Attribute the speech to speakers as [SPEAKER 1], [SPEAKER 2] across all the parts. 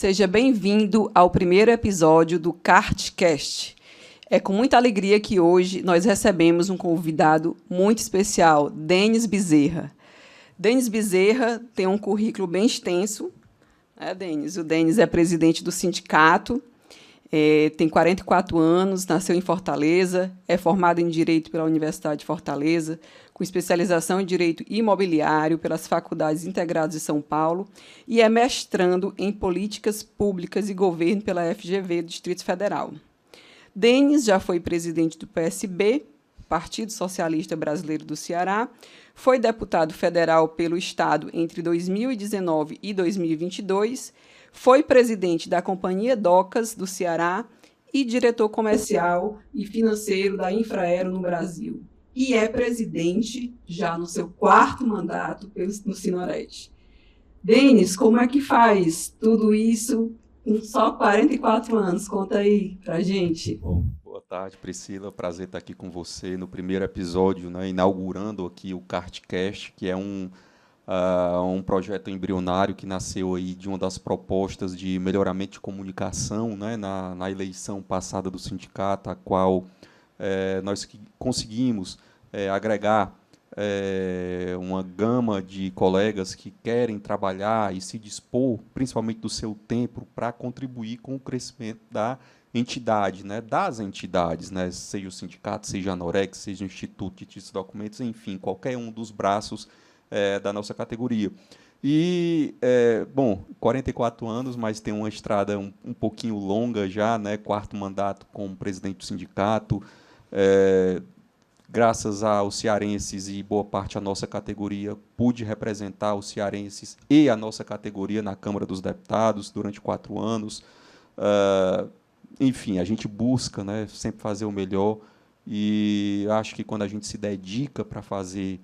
[SPEAKER 1] Seja bem-vindo ao primeiro episódio do CartCast. É com muita alegria que hoje nós recebemos um convidado muito especial, Denis Bezerra. Denis Bezerra tem um currículo bem extenso, né, Denis? O Denis é presidente do sindicato, tem 44 anos, nasceu em Fortaleza, é formado em Direito pela Universidade de Fortaleza, com especialização em Direito Imobiliário pelas Faculdades Integradas de São Paulo e é mestrando em Políticas Públicas e Governo pela FGV do Distrito Federal. Denis já foi presidente do PSB, Partido Socialista Brasileiro do Ceará, foi deputado federal pelo Estado entre 2019 e 2022, foi presidente da Companhia Docas do Ceará e diretor comercial e financeiro da Infraero no Brasil. E é presidente, já no seu 4º mandato, no Sinorete. Denis, como é que faz tudo isso com só 44 anos? Conta aí pra gente.
[SPEAKER 2] Bom, boa tarde, Priscila. Prazer estar aqui com você no primeiro episódio, né, inaugurando aqui o CartCast, que é um projeto embrionário que nasceu aí de uma das propostas de melhoramento de comunicação, né, na eleição passada do sindicato, a qual nós conseguimos agregar uma gama de colegas que querem trabalhar e se dispor, principalmente do seu tempo, para contribuir com o crescimento da entidade, né, das entidades, né, seja o sindicato, seja a Norex, seja o Instituto de Títulos e Documentos, enfim, qualquer um dos braços da nossa categoria. E, bom, 44 anos, mas tem uma estrada um pouquinho longa já, né, 4º mandato como presidente do sindicato, graças aos cearenses e boa parte da nossa categoria, pude representar os cearenses e a nossa categoria na Câmara dos Deputados durante 4 anos. Enfim, a gente busca, né, sempre fazer o melhor, e acho que quando a gente se dedica para fazer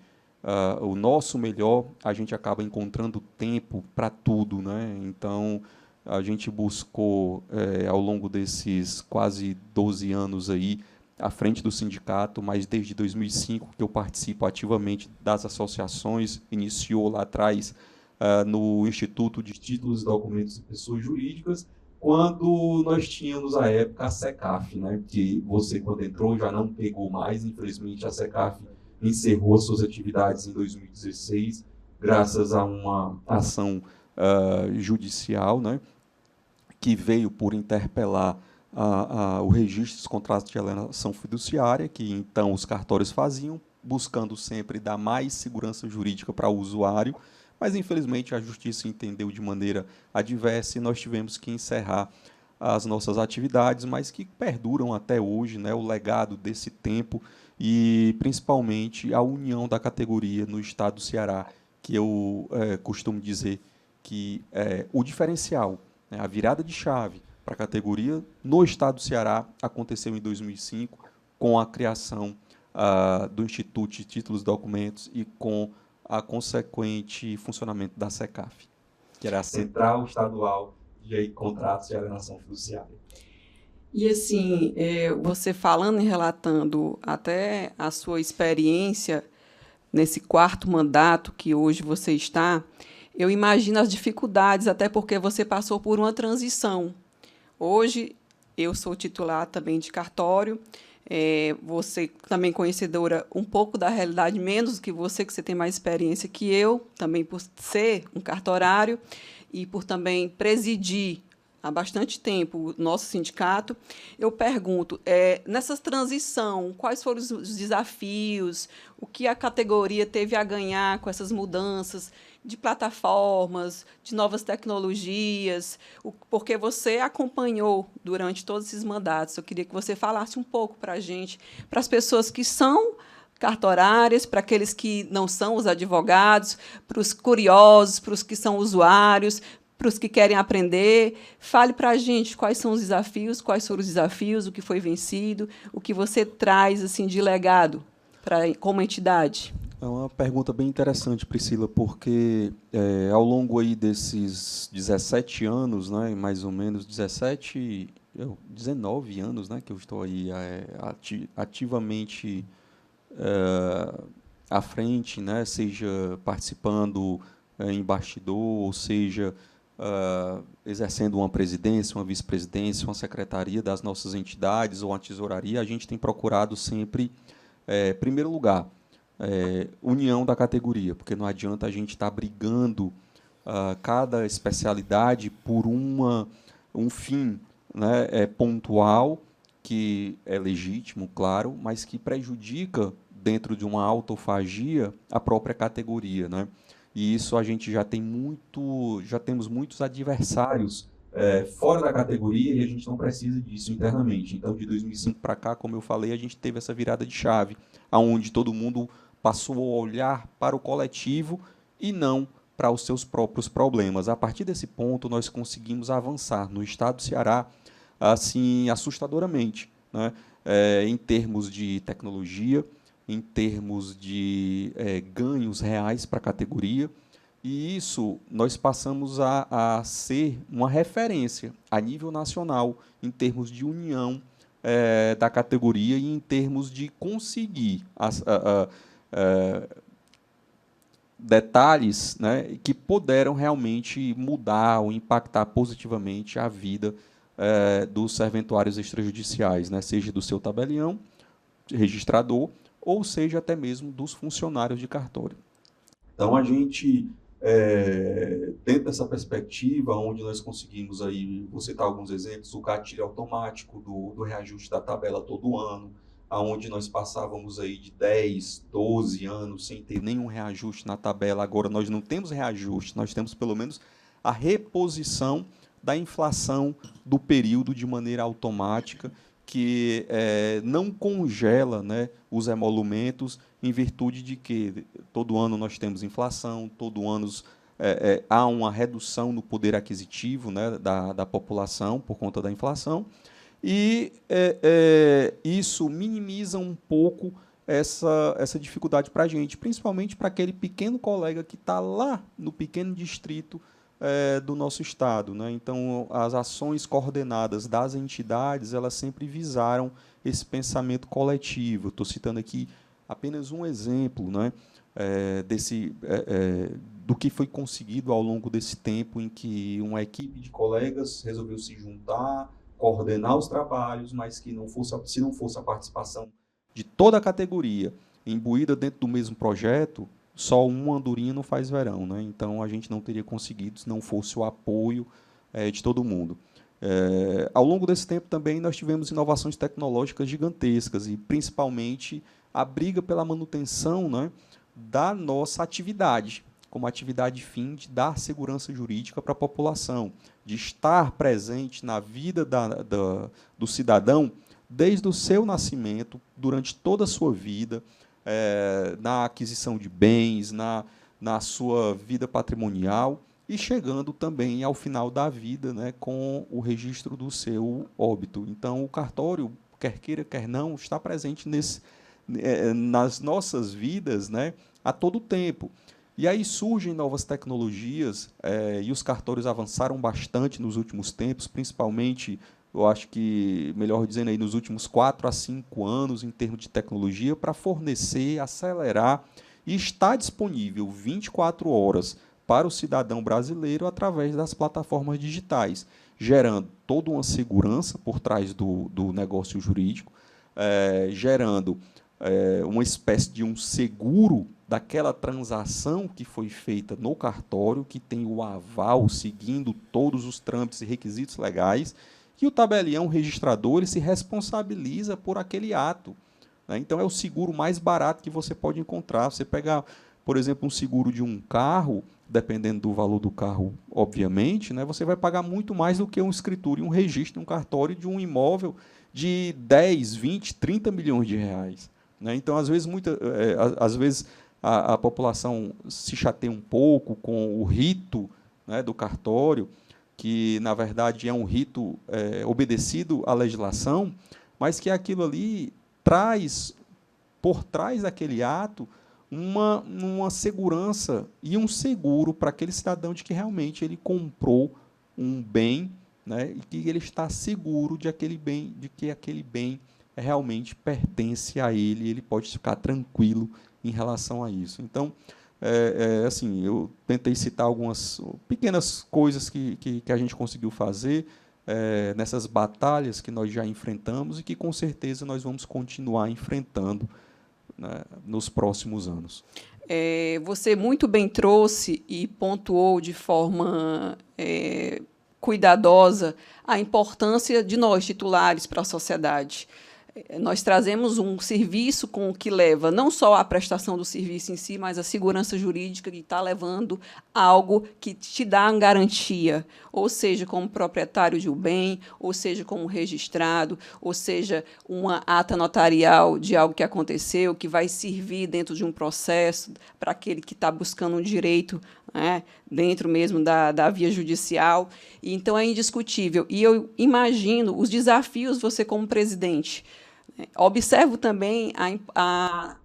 [SPEAKER 2] o nosso melhor, a gente acaba encontrando tempo para tudo, né? Então, a gente buscou, ao longo desses quase 12 anos aí, à frente do sindicato, mas desde 2005 que eu participo ativamente das associações, iniciou lá atrás no Instituto de Títulos e Documentos de Pessoas Jurídicas, quando nós tínhamos, à época, a SECAF, né, que você, quando entrou, já não pegou mais, infelizmente, a SECAF encerrou suas atividades em 2016, graças a uma ação judicial, né, que veio por interpelar o registro dos contratos de alienação fiduciária, que então os cartórios faziam, buscando sempre dar mais segurança jurídica para o usuário, mas, infelizmente, a Justiça entendeu de maneira adversa e nós tivemos que encerrar as nossas atividades, mas que perduram até hoje, né, o legado desse tempo e, principalmente, a união da categoria no estado do Ceará, que eu costumo dizer que o diferencial, né, a virada de chave para a categoria no estado do Ceará aconteceu em 2005, com a criação do Instituto de Títulos e Documentos e com a consequente funcionamento da SECAF, que era a Central Estadual de Contratos de Alienação Fiduciária.
[SPEAKER 1] E, assim, você falando e relatando até a sua experiência nesse 4º mandato que hoje você está, eu imagino as dificuldades, até porque você passou por uma transição. Hoje, eu sou titular também de cartório, você também conhecedora um pouco da realidade, menos que você tem mais experiência que eu, também por ser um cartorário e por também presidir há bastante tempo o nosso sindicato. Eu pergunto, nessa transição, quais foram os desafios, o que a categoria teve a ganhar com essas mudanças de plataformas, de novas tecnologias, porque você acompanhou durante todos esses mandatos. Eu queria que você falasse um pouco para a gente, para as pessoas que são cartorárias, para aqueles que não são os advogados, para os curiosos, para os que são usuários, para os que querem aprender. Fale para a gente quais são os desafios, quais foram os desafios, o que foi vencido, o que você traz assim, de legado como entidade.
[SPEAKER 2] É uma pergunta bem interessante, Priscila, porque ao longo aí desses 17 anos, né, mais ou menos 19 anos, né, que eu estou aí ativamente à frente, né, seja participando em bastidor, ou seja, exercendo uma presidência, uma vice-presidência, uma secretaria das nossas entidades ou uma tesouraria, a gente tem procurado sempre, em primeiro lugar, união da categoria, porque não adianta a gente estar brigando cada especialidade por um fim, né, pontual, que é legítimo, claro, mas que prejudica, dentro de uma autofagia, a própria categoria, né? E isso a gente já temos muitos adversários fora da categoria e a gente não precisa disso internamente. Então, de 2005 para cá, como eu falei, a gente teve essa virada de chave, aonde todo mundo passou a olhar para o coletivo e não para os seus próprios problemas. A partir desse ponto, nós conseguimos avançar no estado do Ceará assim assustadoramente, né? Em termos de tecnologia, em termos de ganhos reais para a categoria, e isso nós passamos a ser uma referência a nível nacional em termos de união da categoria e em termos de conseguir detalhes, né, que puderam realmente mudar ou impactar positivamente a vida dos serventuários extrajudiciais, né, seja do seu tabelião, registrador, ou seja até mesmo dos funcionários de cartório. Então, a gente, dentro dessa perspectiva, onde nós conseguimos, aí, vou citar alguns exemplos, o gatilho automático do reajuste da tabela todo ano, onde nós passávamos aí de 10, 12 anos sem ter nenhum reajuste na tabela. Agora nós não temos reajuste, nós temos pelo menos a reposição da inflação do período de maneira automática, que não congela, né, os emolumentos, em virtude de que todo ano nós temos inflação, todo ano há uma redução no poder aquisitivo, né, da população por conta da inflação, e isso minimiza um pouco essa dificuldade para a gente, principalmente para aquele pequeno colega que está lá no pequeno distrito do nosso estado, né? Então, as ações coordenadas das entidades, elas sempre visaram esse pensamento coletivo. Estou citando aqui apenas um exemplo, né, do que foi conseguido ao longo desse tempo em que uma equipe de colegas resolveu se juntar, coordenar os trabalhos, mas que se não fosse a participação de toda a categoria imbuída dentro do mesmo projeto, só uma andorinha não faz verão, né? Então, a gente não teria conseguido se não fosse o apoio de todo mundo. Ao longo desse tempo também nós tivemos inovações tecnológicas gigantescas e, principalmente, a briga pela manutenção, né, da nossa atividade, como atividade fim de dar segurança jurídica para a população, de estar presente na vida do cidadão desde o seu nascimento, durante toda a sua vida, na aquisição de bens, na sua vida patrimonial e chegando também ao final da vida, né, com o registro do seu óbito. Então, o cartório, quer queira, quer não, está presente nas nossas vidas, né, a todo tempo. E aí surgem novas tecnologias, e os cartórios avançaram bastante nos últimos tempos, principalmente, eu acho que, melhor dizendo, aí, nos últimos 4 a 5 anos, em termos de tecnologia, para fornecer, acelerar e estar disponível 24 horas para o cidadão brasileiro através das plataformas digitais, gerando toda uma segurança por trás do negócio jurídico, gerando uma espécie de um seguro daquela transação que foi feita no cartório, que tem o aval seguindo todos os trâmites e requisitos legais, que o tabelião registrador ele se responsabiliza por aquele ato, né? Então, é o seguro mais barato que você pode encontrar. Você pegar, por exemplo, um seguro de um carro, dependendo do valor do carro, obviamente, né, você vai pagar muito mais do que uma escritura e um registro, um cartório de um imóvel de 10, 20, 30 milhões de reais. Né? Então, às vezes a população se chateia um pouco com o rito, né, do cartório, que, na verdade, é um rito obedecido à legislação, mas que aquilo ali traz, por trás daquele ato, uma segurança e um seguro para aquele cidadão de que realmente ele comprou um bem, né, e que ele está seguro de que aquele bem realmente pertence a ele, ele pode ficar tranquilo em relação a isso. Então, Assim, eu tentei citar algumas pequenas coisas que a gente conseguiu fazer nessas batalhas que nós já enfrentamos e que, com certeza, nós vamos continuar enfrentando, né, nos próximos anos.
[SPEAKER 1] Você muito bem trouxe e pontuou de forma cuidadosa a importância de nós, titulares, para a sociedade. Nós trazemos um serviço com o que leva não só a prestação do serviço em si, mas a segurança jurídica que está levando algo que te dá uma garantia, ou seja, como proprietário de um bem, ou seja, como registrado, ou seja, uma ata notarial de algo que aconteceu, que vai servir dentro de um processo para aquele que está buscando um direito, né, dentro mesmo da via judicial. Então, é indiscutível. E eu imagino os desafios, você como presidente. Observo também a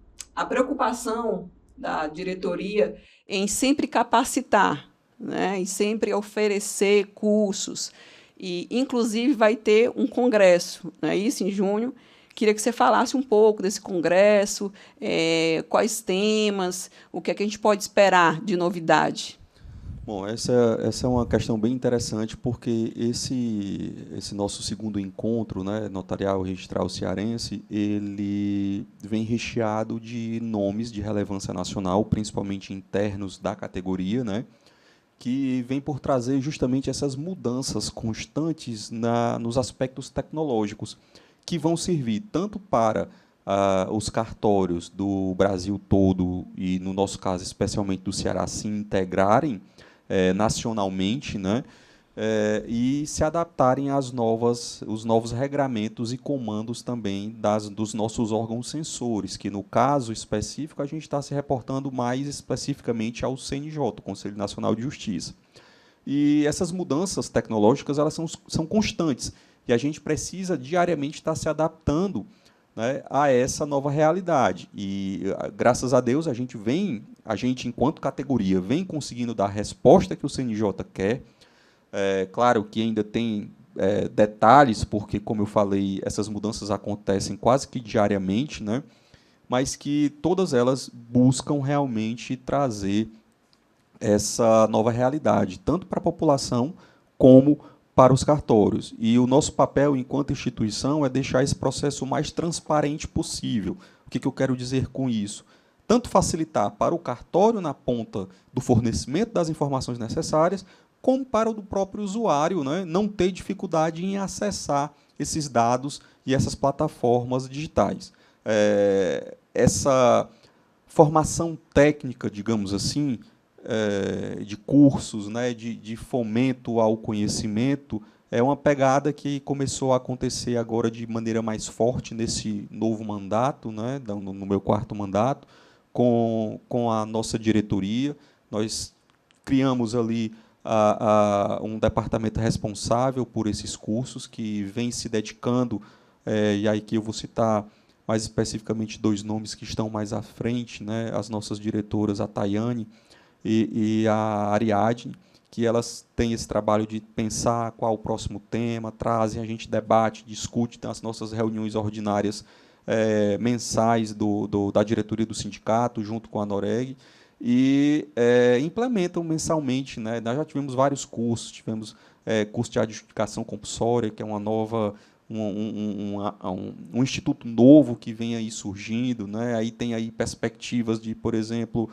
[SPEAKER 1] preocupação da diretoria em sempre capacitar, né, em sempre oferecer cursos. E, inclusive, vai ter um congresso, não é isso, em junho. Queria que você falasse um pouco desse congresso, quais temas, o que é que a gente pode esperar de novidade.
[SPEAKER 2] Bom, essa é uma questão bem interessante, porque esse nosso segundo encontro, né, notarial registral cearense, ele vem recheado de nomes de relevância nacional, principalmente internos da categoria, né, que vem por trazer justamente essas mudanças constantes nos aspectos tecnológicos, que vão servir tanto para os cartórios do Brasil todo, e, no nosso caso, especialmente do Ceará, se integrarem nacionalmente, né, e se adaptarem os novos regramentos e comandos também dos nossos órgãos censores, que, no caso específico, a gente está se reportando mais especificamente ao CNJ, Conselho Nacional de Justiça. E essas mudanças tecnológicas, elas são constantes, e a gente precisa diariamente estar se adaptando, né, a essa nova realidade. E, graças a Deus, a gente, enquanto categoria, vem conseguindo dar a resposta que o CNJ quer. Claro que ainda tem detalhes, porque, como eu falei, essas mudanças acontecem quase que diariamente, né, mas que todas elas buscam realmente trazer essa nova realidade, tanto para a população como para os cartórios. E o nosso papel, enquanto instituição, é deixar esse processo o mais transparente possível. O que eu quero dizer com isso? Tanto facilitar para o cartório na ponta do fornecimento das informações necessárias, como para o próprio usuário, né, não ter dificuldade em acessar esses dados e essas plataformas digitais. Essa formação técnica, digamos assim, de cursos, né, de fomento ao conhecimento, é uma pegada que começou a acontecer agora de maneira mais forte nesse novo mandato, né, no meu quarto mandato, com a nossa diretoria. Nós criamos ali um departamento responsável por esses cursos, que vem se dedicando, e aí que eu vou citar mais especificamente dois nomes que estão mais à frente, né, as nossas diretoras, a Tayane e a Ariadne, que elas têm esse trabalho de pensar qual o próximo tema, trazem, a gente debate, discute nas nossas reuniões ordinárias mensais da diretoria do sindicato, junto com a Noreg, e implementam mensalmente, né? Nós já tivemos vários cursos, tivemos curso de adjudicação compulsória, que é uma nova, um instituto novo que vem aí surgindo, né? Aí tem aí perspectivas de, por exemplo,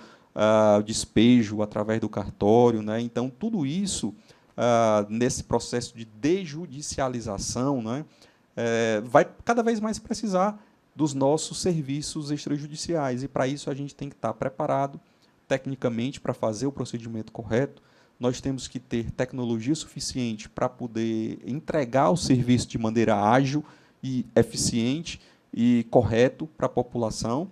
[SPEAKER 2] despejo através do cartório, né? Então, tudo isso, nesse processo de desjudicialização, né, vai cada vez mais precisar dos nossos serviços extrajudiciais, e, para isso, a gente tem que estar preparado tecnicamente para fazer o procedimento correto. Nós temos que ter tecnologia suficiente para poder entregar o serviço de maneira ágil e eficiente e correto para a população,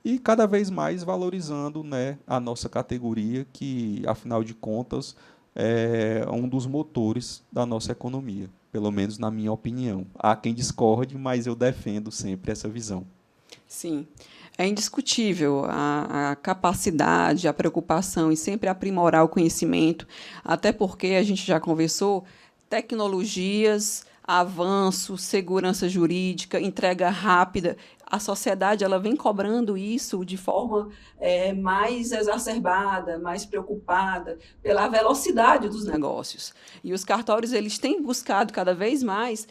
[SPEAKER 2] e cada vez mais valorizando, né, a nossa categoria, que, afinal de contas, é um dos motores da nossa economia, pelo menos na minha opinião. Há quem discorde, mas eu defendo sempre essa visão.
[SPEAKER 1] Sim, é indiscutível a capacidade, a preocupação em sempre aprimorar o conhecimento, até porque a gente já conversou, tecnologias, avanço, segurança jurídica, entrega rápida, a sociedade ela vem cobrando isso de forma mais exacerbada, mais preocupada pela velocidade dos negócios. E os cartórios eles têm buscado cada vez mais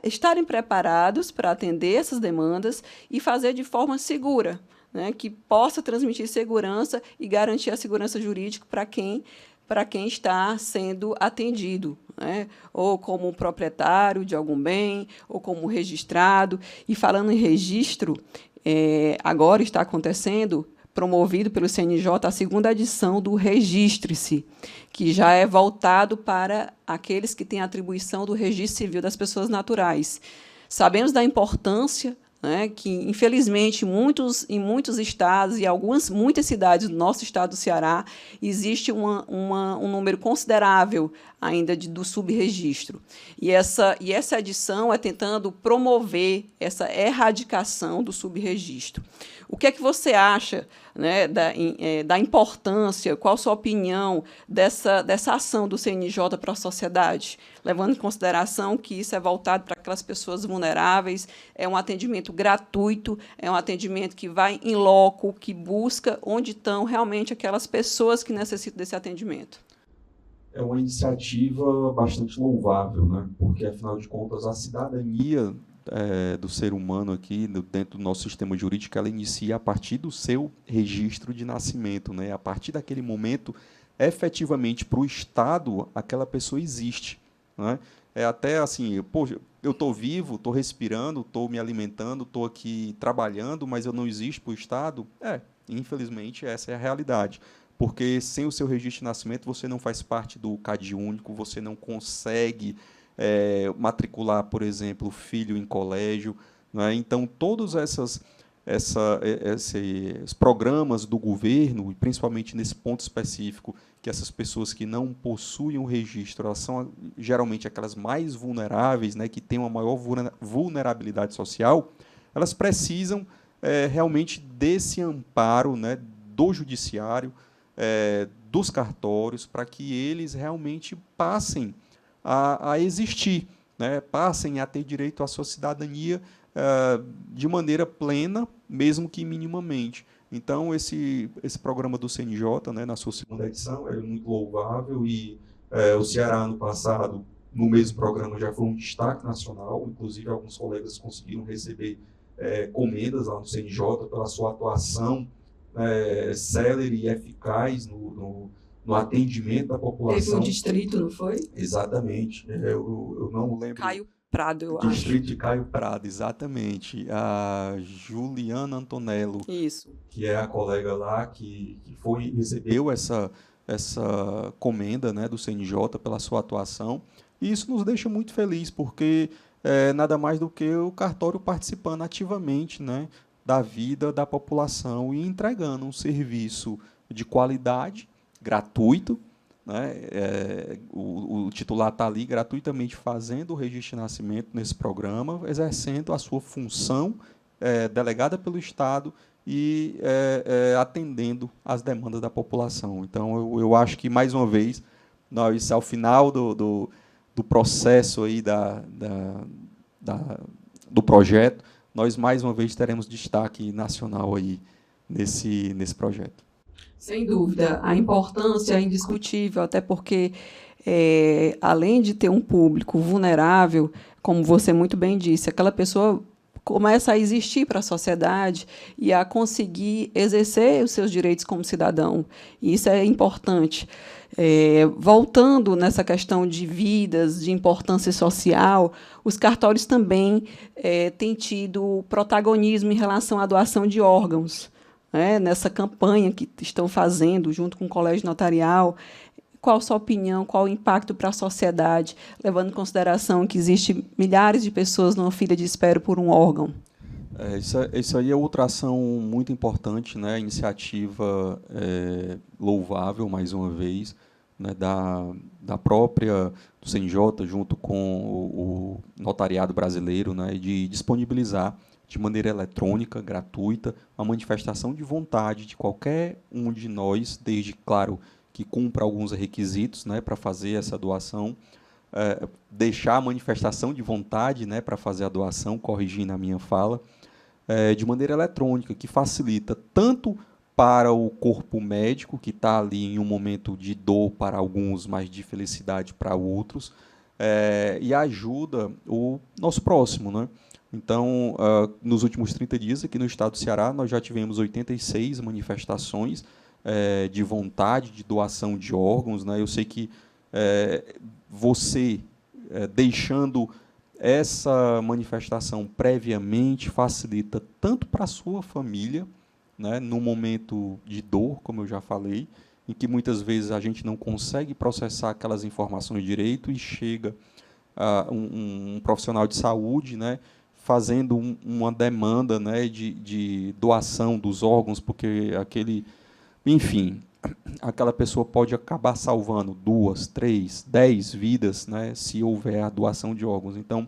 [SPEAKER 1] estarem preparados para atender essas demandas e fazer de forma segura, né, que possa transmitir segurança e garantir a segurança jurídica para quem está sendo atendido, né? Ou como proprietário de algum bem, ou como registrado. E, falando em registro, agora está acontecendo, promovido pelo CNJ, a segunda edição do Registre-se, que já é voltado para aqueles que têm atribuição do registro civil das pessoas naturais. Sabemos da importância, né, que, infelizmente, em muitos estados e muitas cidades do nosso estado do Ceará, existe um número considerável ainda do subregistro. E essa edição é tentando promover essa erradicação do subregistro. O que é que você acha, né, da importância, qual a sua opinião dessa ação do CNJ para a sociedade, levando em consideração que isso é voltado para aquelas pessoas vulneráveis, é um atendimento gratuito, é um atendimento que vai em loco, que busca onde estão realmente aquelas pessoas que necessitam desse atendimento?
[SPEAKER 2] É uma iniciativa bastante louvável, né? Porque, afinal de contas, a cidadania do ser humano aqui, dentro do nosso sistema jurídico, ela inicia a partir do seu registro de nascimento, né? A partir daquele momento, efetivamente, para o Estado, aquela pessoa existe, né? É até assim, poxa, eu estou vivo, estou respirando, estou me alimentando, estou aqui trabalhando, mas eu não existo para o Estado? Infelizmente, essa é a realidade. Porque sem o seu registro de nascimento, você não faz parte do CadÚnico, você não consegue matricular, por exemplo, o filho em colégio, né? Então, todos esses programas do governo, e principalmente nesse ponto específico, que essas pessoas que não possuem o registro, elas são geralmente aquelas mais vulneráveis, né, que têm uma maior vulnerabilidade social, elas precisam realmente desse amparo, né, do judiciário, dos cartórios, para que eles realmente passem a existir, né? Passem a ter direito à sua cidadania de maneira plena, mesmo que minimamente. Então, esse programa do CNJ, né, na sua segunda edição, é muito louvável, e o Ceará, ano passado, no mesmo programa, já foi um destaque nacional, inclusive alguns colegas conseguiram receber comendas lá no CNJ pela sua atuação célere e eficaz no atendimento da população.
[SPEAKER 1] Teve um distrito, não foi?
[SPEAKER 2] Exatamente. Eu não lembro.
[SPEAKER 1] Caio Prado, eu acho.
[SPEAKER 2] Distrito de Caio Prado, exatamente. A Juliana Antonello,
[SPEAKER 1] isso,
[SPEAKER 2] que é a colega lá que recebeu essa comenda, né, do CNJ pela sua atuação. E isso nos deixa muito felizes, porque nada mais do que o cartório participando ativamente, né, da vida da população e entregando um serviço de qualidade, gratuito, né? O titular está ali gratuitamente fazendo o registro de nascimento nesse programa, exercendo a sua função delegada pelo Estado e atendendo às demandas da população. Então, eu acho que, mais uma vez, nós, ao final do processo aí do projeto, nós, mais uma vez, teremos destaque nacional aí nesse projeto.
[SPEAKER 1] Sem dúvida, a importância é indiscutível, até porque, além de ter um público vulnerável, como você muito bem disse, aquela pessoa começa a existir para a sociedade e a conseguir exercer os seus direitos como cidadão. E isso é importante. Voltando nessa questão de vidas, de importância social, os cartórios também têm tido protagonismo em relação à doação de órgãos. Nessa campanha que estão fazendo junto com o Colégio Notarial. Qual a sua opinião, qual o impacto para a sociedade, levando em consideração que existem milhares de pessoas numa fila de espera por um órgão?
[SPEAKER 2] Isso aí é outra ação muito importante, né? Iniciativa louvável, mais uma vez, né? da própria do CNJ, junto com o notariado brasileiro, né? De disponibilizar de maneira eletrônica, gratuita, a manifestação de vontade de qualquer um de nós, desde, claro, que cumpra alguns requisitos, né, para fazer essa doação, deixar a manifestação de vontade, né, para fazer a doação, corrigindo a minha fala, de maneira eletrônica, que facilita tanto para o corpo médico, que está ali em um momento de dor para alguns, mas de felicidade para outros, e ajuda o nosso próximo, né? Então, nos últimos 30 dias, aqui no estado do Ceará, nós já tivemos 86 manifestações de vontade, de doação de órgãos, né? Eu sei que você, deixando essa manifestação previamente, facilita tanto para a sua família, né, no momento de dor, como eu já falei, em que muitas vezes a gente não consegue processar aquelas informações direito e chega um profissional de saúde, né, fazendo uma demanda, né, de doação dos órgãos, porque enfim, aquela pessoa pode acabar salvando 2, 3, 10 vidas, né, se houver a doação de órgãos. Então,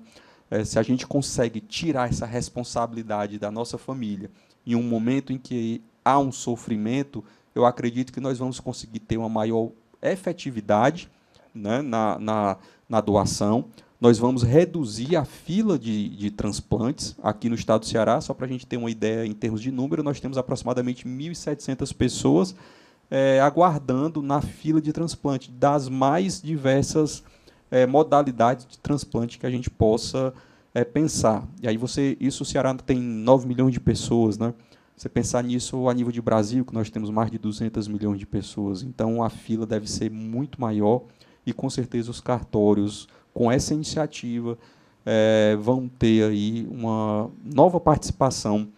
[SPEAKER 2] se a gente consegue tirar essa responsabilidade da nossa família em um momento em que há um sofrimento, eu acredito que nós vamos conseguir ter uma maior efetividade, né, na doação. Nós vamos reduzir a fila de transplantes aqui no estado do Ceará. Só para a gente ter uma ideia em termos de número, nós temos aproximadamente 1.700 pessoas aguardando na fila de transplante, das mais diversas modalidades de transplante que a gente possa pensar. E aí isso o Ceará tem 9 milhões de pessoas, né? Você pensar nisso a nível de Brasil, que nós temos mais de 200 milhões de pessoas, então a fila deve ser muito maior e, com certeza, os cartórios, com essa iniciativa, vão ter aí uma nova participação,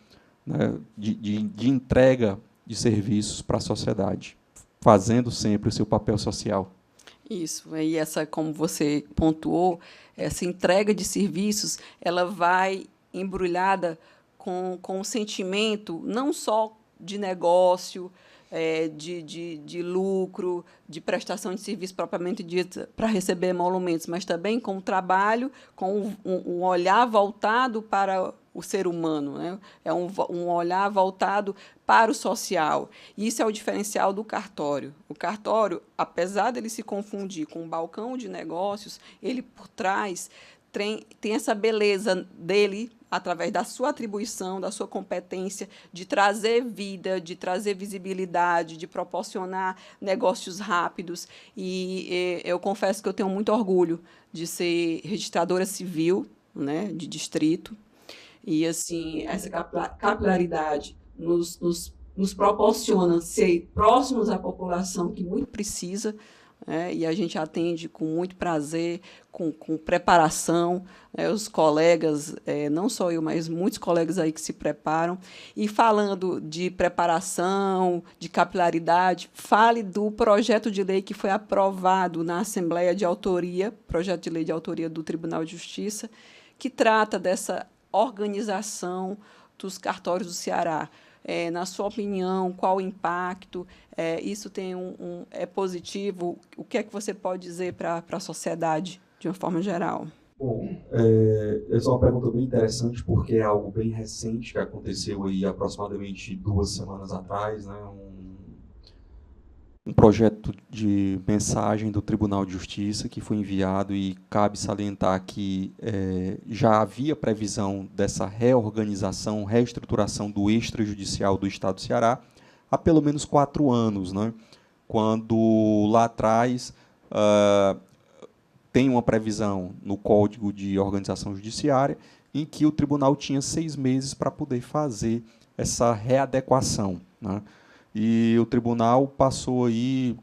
[SPEAKER 2] né, de entrega de serviços para a sociedade, fazendo sempre o seu papel social.
[SPEAKER 1] Isso, e como você pontuou, essa entrega de serviços, ela vai embrulhada com um sentimento não só de negócio, de lucro, de prestação de serviço propriamente dita para receber emolumentos, mas também com o trabalho, com um olhar voltado para o ser humano, né? É um olhar voltado para o social. E isso é o diferencial do cartório. O cartório, apesar dele se confundir com um balcão de negócios, ele, por trás, tem essa beleza dele, através da sua atribuição, da sua competência, de trazer vida, de trazer visibilidade, de proporcionar negócios rápidos. E eu confesso que eu tenho muito orgulho de ser registradora civil, né, de distrito. E, assim, essa capilaridade nos proporciona ser próximos à população que muito precisa, e a gente atende com muito prazer, com preparação, os colegas, não só eu, mas muitos colegas aí que se preparam. E falando de preparação, de capilaridade, fale do projeto de lei que foi aprovado na Assembleia de Autoria, projeto de lei de autoria do Tribunal de Justiça, que trata dessa organização dos cartórios do Ceará. Na sua opinião, qual o impacto? Isso é positivo? O que é que você pode dizer para a sociedade, de uma forma geral?
[SPEAKER 2] Bom, essa é uma pergunta bem interessante, porque é algo bem recente que aconteceu aí aproximadamente 2 semanas atrás, né? Um projeto de mensagem do Tribunal de Justiça que foi enviado, e cabe salientar que já havia previsão dessa reorganização, reestruturação do extrajudicial do Estado do Ceará há pelo menos 4 anos, né? Quando lá atrás tem uma previsão no Código de Organização Judiciária em que o tribunal tinha 6 meses para poder fazer essa readequação, né? E o tribunal passou aí,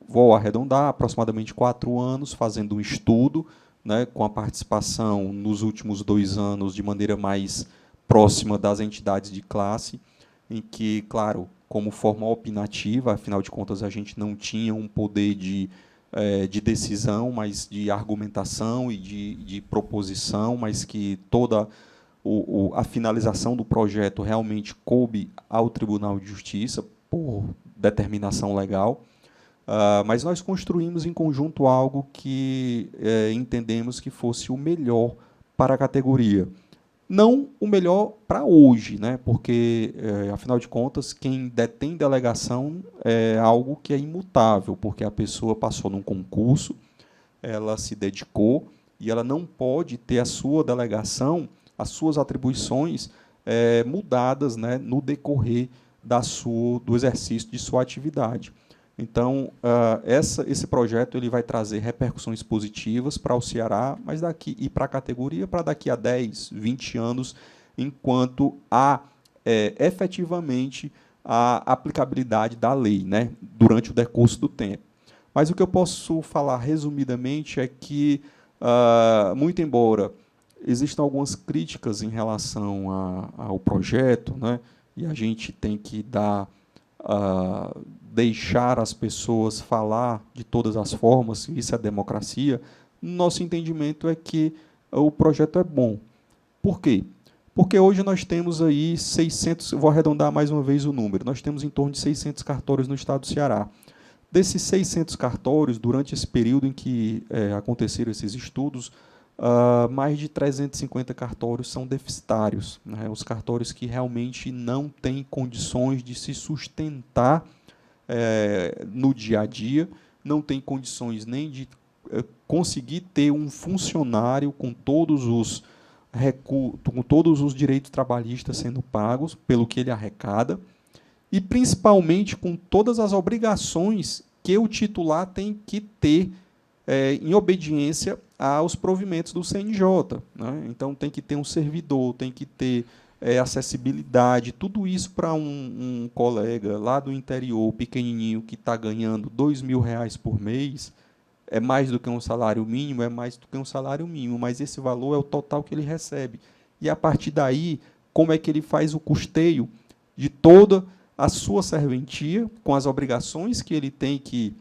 [SPEAKER 2] vou arredondar, aproximadamente 4 anos, fazendo um estudo, né, com a participação nos últimos 2 anos de maneira mais próxima das entidades de classe, em que, claro, como forma opinativa, afinal de contas a gente não tinha um poder de decisão, mas de argumentação e de proposição, mas que toda a finalização do projeto realmente coube ao Tribunal de Justiça, por determinação legal, mas nós construímos em conjunto algo que entendemos que fosse o melhor para a categoria. Não o melhor para hoje, né? Porque, afinal de contas, quem detém delegação é algo que é imutável, porque a pessoa passou num concurso, ela se dedicou e ela não pode ter a sua delegação, as suas atribuições mudadas, né, no decorrer do exercício de sua atividade. Então, esse projeto ele vai trazer repercussões positivas para o Ceará, mas e para a categoria, para daqui a 10, 20 anos, enquanto há efetivamente a aplicabilidade da lei, né, durante o decurso do tempo. Mas o que eu posso falar resumidamente é que, muito embora existam algumas críticas em relação ao projeto, né, e a gente tem que deixar as pessoas falar de todas as formas, isso é democracia, nosso entendimento é que o projeto é bom. Por quê? Porque hoje nós temos aí 600, vou arredondar mais uma vez o número, nós temos em torno de 600 cartórios no estado do Ceará. Desses 600 cartórios, durante esse período em que aconteceram esses estudos, mais de 350 cartórios são deficitários, né? Os cartórios que realmente não têm condições de se sustentar no dia a dia, não têm condições nem de conseguir ter um funcionário com todos os direitos trabalhistas sendo pagos pelo que ele arrecada, e principalmente com todas as obrigações que o titular tem que ter em obediência aos provimentos do CNJ, né? Então, tem que ter um servidor, tem que ter acessibilidade, tudo isso para um colega lá do interior, pequenininho, que está ganhando R$ 2.000 por mês, é mais do que um salário mínimo, é mais do que um salário mínimo, mas esse valor é o total que ele recebe. E, a partir daí, como é que ele faz o custeio de toda a sua serventia, com as obrigações que ele tem que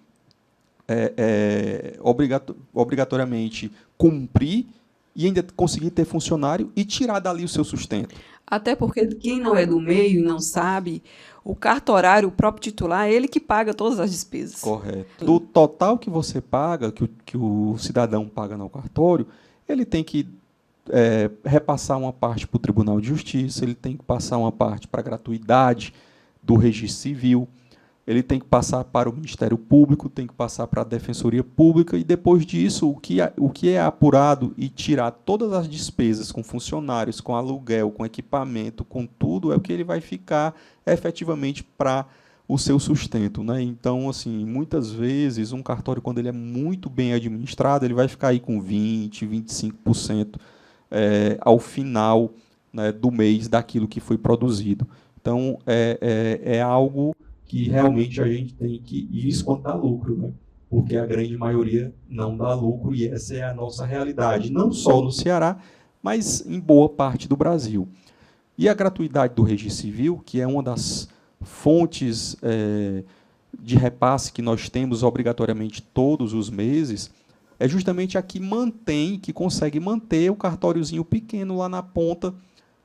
[SPEAKER 2] obrigatoriamente cumprir, e ainda conseguir ter funcionário e tirar dali o seu sustento.
[SPEAKER 1] Até porque quem não é do meio e não sabe, o cartorário, o próprio titular, é ele que paga todas as despesas.
[SPEAKER 2] Correto. Do total que você paga, que o cidadão paga no cartório, ele tem que repassar uma parte para o Tribunal de Justiça, ele tem que passar uma parte para a gratuidade do registro civil, ele tem que passar para o Ministério Público, tem que passar para a Defensoria Pública, e depois disso, o que é apurado e tirar todas as despesas com funcionários, com aluguel, com equipamento, com tudo, é o que ele vai ficar efetivamente para o seu sustento, né? Então, assim, muitas vezes, um cartório, quando ele é muito bem administrado, ele vai ficar aí com 20%, 25% ao final, né, do mês daquilo que foi produzido. Então, é algo que realmente a gente tem que... E isso quando dá lucro, né? Porque a grande maioria não dá lucro, e essa é a nossa realidade, não só no Ceará, mas em boa parte do Brasil. E a gratuidade do registro civil, que é uma das fontes de repasse que nós temos obrigatoriamente todos os meses, é justamente a que consegue manter o cartóriozinho pequeno lá na ponta,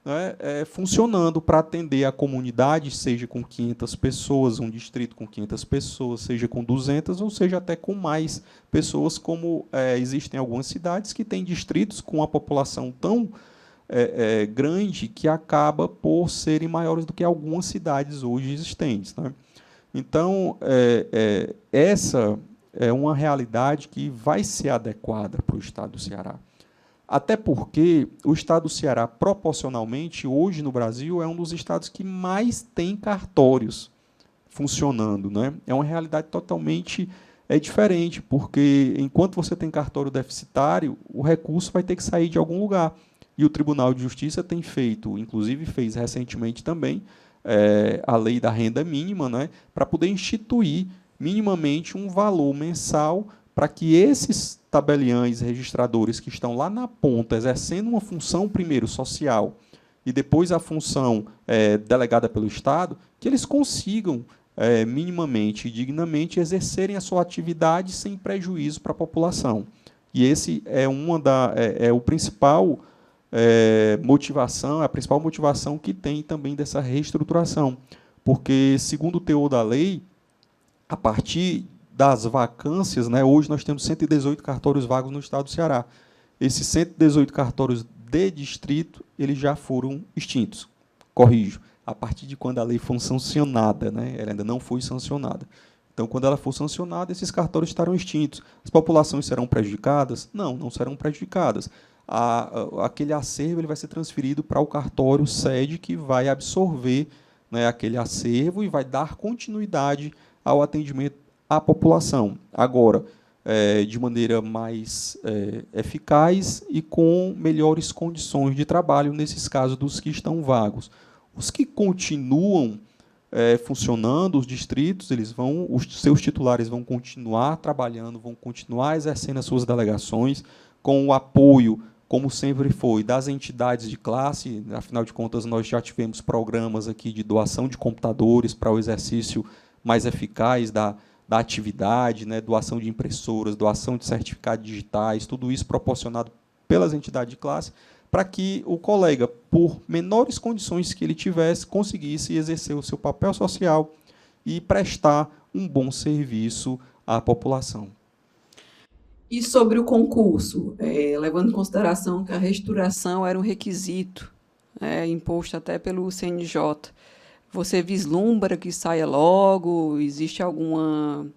[SPEAKER 2] né, funcionando para atender a comunidade, seja com 500 pessoas, um distrito com 500 pessoas, seja com 200, ou seja até com mais pessoas, como existem algumas cidades que têm distritos com a população tão grande que acaba por serem maiores do que algumas cidades hoje existentes, né? Então, essa é uma realidade que vai ser adequada para o estado do Ceará. Até porque o estado do Ceará, proporcionalmente, hoje no Brasil, é um dos estados que mais tem cartórios funcionando, né? É uma realidade totalmente diferente, porque enquanto você tem cartório deficitário, o recurso vai ter que sair de algum lugar. E o Tribunal de Justiça tem feito, inclusive fez recentemente também, a lei da renda mínima, né, para poder instituir minimamente um valor mensal para que esses tabeliães registradores que estão lá na ponta, exercendo uma função, primeiro, social, e depois a função delegada pelo Estado, que eles consigam, minimamente e dignamente, exercerem a sua atividade sem prejuízo para a população. E esse é o principal motivação, a principal motivação que tem também dessa reestruturação. Porque, segundo o teor da lei, a partir das vacâncias, né, hoje nós temos 118 cartórios vagos no estado do Ceará. Esses 118 cartórios de distrito, eles já foram extintos. Corrijo, a partir de quando a lei foi sancionada, né, ela ainda não foi sancionada. Então, quando ela for sancionada, esses cartórios estarão extintos. As populações serão prejudicadas? Não, não serão prejudicadas. Aquele acervo ele vai ser transferido para o cartório sede, que vai absorver, né, aquele acervo e vai dar continuidade ao atendimento à população. Agora, de maneira mais eficaz e com melhores condições de trabalho, nesses casos dos que estão vagos. Os que continuam funcionando, os distritos, os seus titulares vão continuar trabalhando, vão continuar exercendo as suas delegações, com o apoio, como sempre foi, das entidades de classe. Afinal de contas, nós já tivemos programas aqui de doação de computadores para o exercício mais eficaz da atividade, né, doação de impressoras, doação de certificados digitais, tudo isso proporcionado pelas entidades de classe, para que o colega, por menores condições que ele tivesse, conseguisse exercer o seu papel social e prestar um bom serviço à população.
[SPEAKER 1] E sobre o concurso, levando em consideração que a reestruturação era um requisito imposto até pelo CNJ, você vislumbra que saia logo? Existe alguma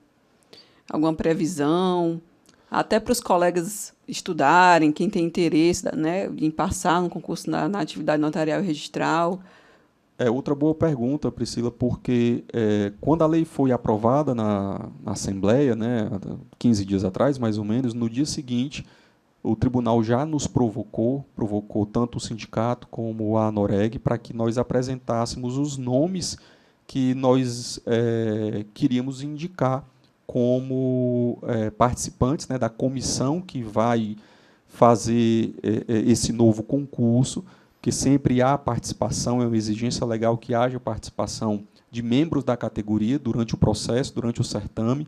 [SPEAKER 1] previsão? Até para os colegas estudarem, quem tem interesse, né, em passar no concurso na atividade notarial e registral.
[SPEAKER 2] Outra boa pergunta, Priscila, porque quando a lei foi aprovada na Assembleia, né, 15 dias atrás, mais ou menos, no dia seguinte, o tribunal já nos provocou tanto o sindicato como a ANOREG, para que nós apresentássemos os nomes que nós queríamos indicar como participantes, né, da comissão que vai fazer esse novo concurso, que sempre há participação, é uma exigência legal que haja participação de membros da categoria durante o processo, durante o certame,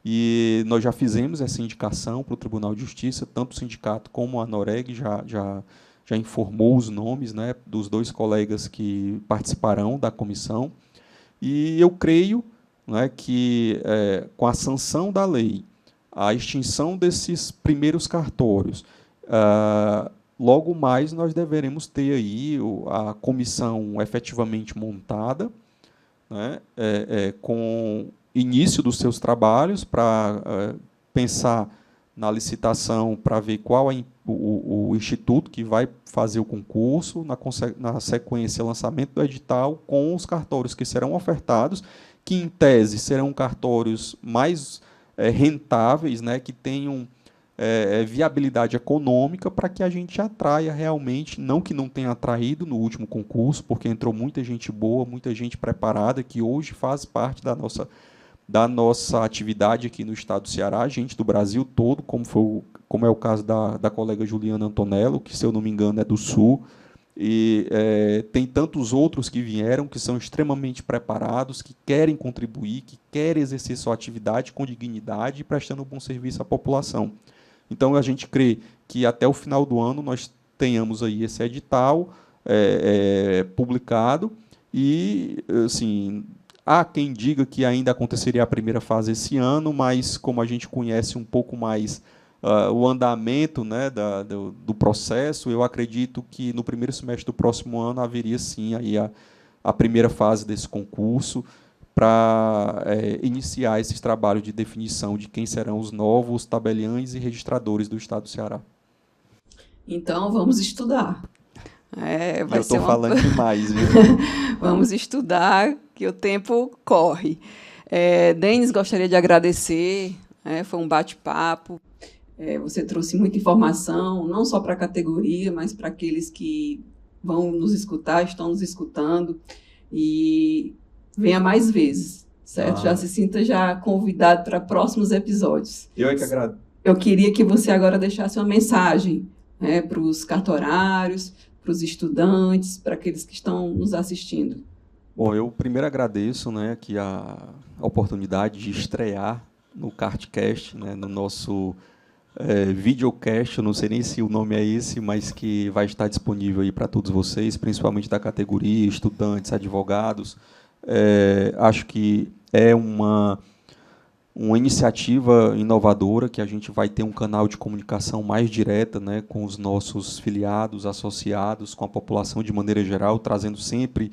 [SPEAKER 2] e nós já fizemos essa indicação para o Tribunal de Justiça, tanto o sindicato como a ANOREG já informou os nomes, né, dos 2 colegas que participarão da comissão, e eu creio, né, que, com a sanção da lei, a extinção desses primeiros cartórios, logo mais nós deveremos ter aí a comissão efetivamente montada, né, com início dos seus trabalhos, para pensar na licitação, para ver qual é o instituto que vai fazer o concurso, na sequência, lançamento do edital, com os cartórios que serão ofertados, que, em tese, serão cartórios mais rentáveis, né, que tenham viabilidade econômica, para que a gente atraia realmente, não que não tenha atraído no último concurso, porque entrou muita gente boa, muita gente preparada, que hoje faz parte da nossa atividade aqui no estado do Ceará, gente do Brasil todo, como é o caso da colega Juliana Antonello, que, se eu não me engano, é do Sul, e tem tantos outros que vieram, que são extremamente preparados, que querem contribuir, que querem exercer sua atividade com dignidade e prestando um bom serviço à população. Então, a gente crê que até o final do ano nós tenhamos aí esse edital publicado, e, assim, há quem diga que ainda aconteceria a primeira fase esse ano, mas, como a gente conhece um pouco mais o andamento, né, do processo, eu acredito que no primeiro semestre do próximo ano haveria, sim, aí a primeira fase desse concurso, para iniciar esses trabalhos de definição de quem serão os novos tabeliães e registradores do estado do Ceará.
[SPEAKER 1] Então, vamos estudar.
[SPEAKER 2] Eu estou falando demais, viu?
[SPEAKER 1] Vamos estudar, que o tempo corre. Denis, gostaria de agradecer, foi um bate-papo. Você trouxe muita informação, não só para a categoria, mas para aqueles que vão nos escutar, estão nos escutando. E venha mais vezes, certo? Já se sinta convidado para próximos episódios.
[SPEAKER 2] Eu é que agradeço.
[SPEAKER 1] Eu queria que você agora deixasse uma mensagem para os cartorários, para os estudantes, para aqueles que estão nos assistindo.
[SPEAKER 2] Bom, eu primeiro agradeço, né, aqui a oportunidade de estrear no CartCast, né, no nosso videocast, eu não sei nem se o nome é esse, mas que vai estar disponível aí para todos vocês, principalmente da categoria, estudantes, advogados. Acho que é uma iniciativa inovadora, que a gente vai ter um canal de comunicação mais direta, né, com os nossos filiados, associados, com a população de maneira geral, trazendo sempre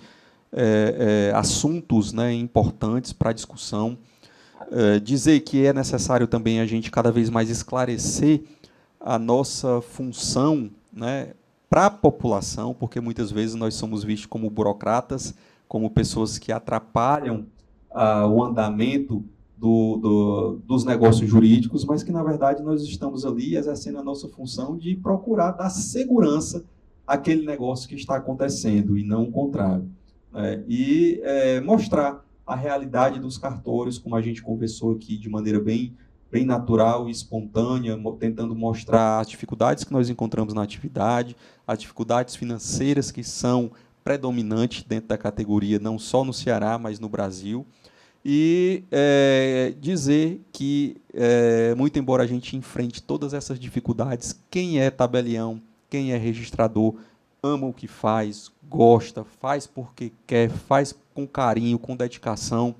[SPEAKER 2] assuntos, né, importantes para a discussão. Dizer que é necessário também a gente cada vez mais esclarecer a nossa função, né, para a população, porque muitas vezes nós somos vistos como burocratas, como pessoas que atrapalham o andamento dos negócios jurídicos, mas que, na verdade, nós estamos ali exercendo a nossa função de procurar dar segurança àquele negócio que está acontecendo, e não o contrário. Mostrar a realidade dos cartórios, como a gente conversou aqui, de maneira bem natural e espontânea, tentando mostrar as dificuldades que nós encontramos na atividade, as dificuldades financeiras que são predominantes dentro da categoria, não só no Ceará, mas no Brasil, e dizer que, muito embora a gente enfrente todas essas dificuldades, quem é tabelião, quem é registrador, ama o que faz, gosta, faz porque quer, faz com carinho, com dedicação,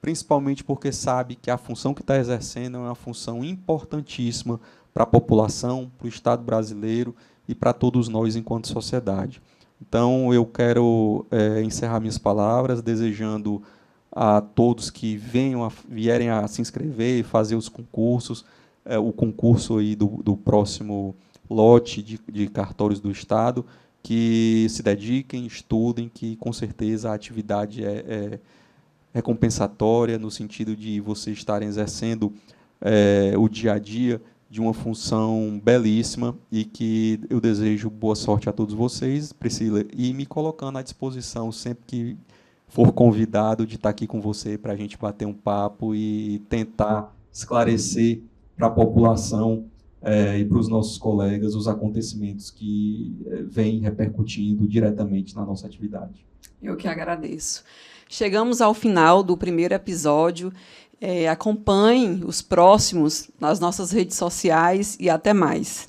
[SPEAKER 2] principalmente porque sabe que a função que está exercendo é uma função importantíssima para a população, para o Estado brasileiro e para todos nós enquanto sociedade. Então, eu quero encerrar minhas palavras desejando a todos que vierem a se inscrever e fazer os concursos, o concurso aí do próximo lote de cartórios do Estado, que se dediquem, estudem, que com certeza a atividade é recompensatória, no sentido de vocês estarem exercendo o dia a dia de uma função belíssima, e que eu desejo boa sorte a todos vocês, Priscila, e me colocando à disposição sempre que for convidado de estar aqui com você para a gente bater um papo e tentar esclarecer para a população e para os nossos colegas os acontecimentos que vêm repercutindo diretamente na nossa atividade.
[SPEAKER 1] Eu que agradeço. Chegamos ao final do primeiro episódio. Acompanhem os próximos nas nossas redes sociais e até mais.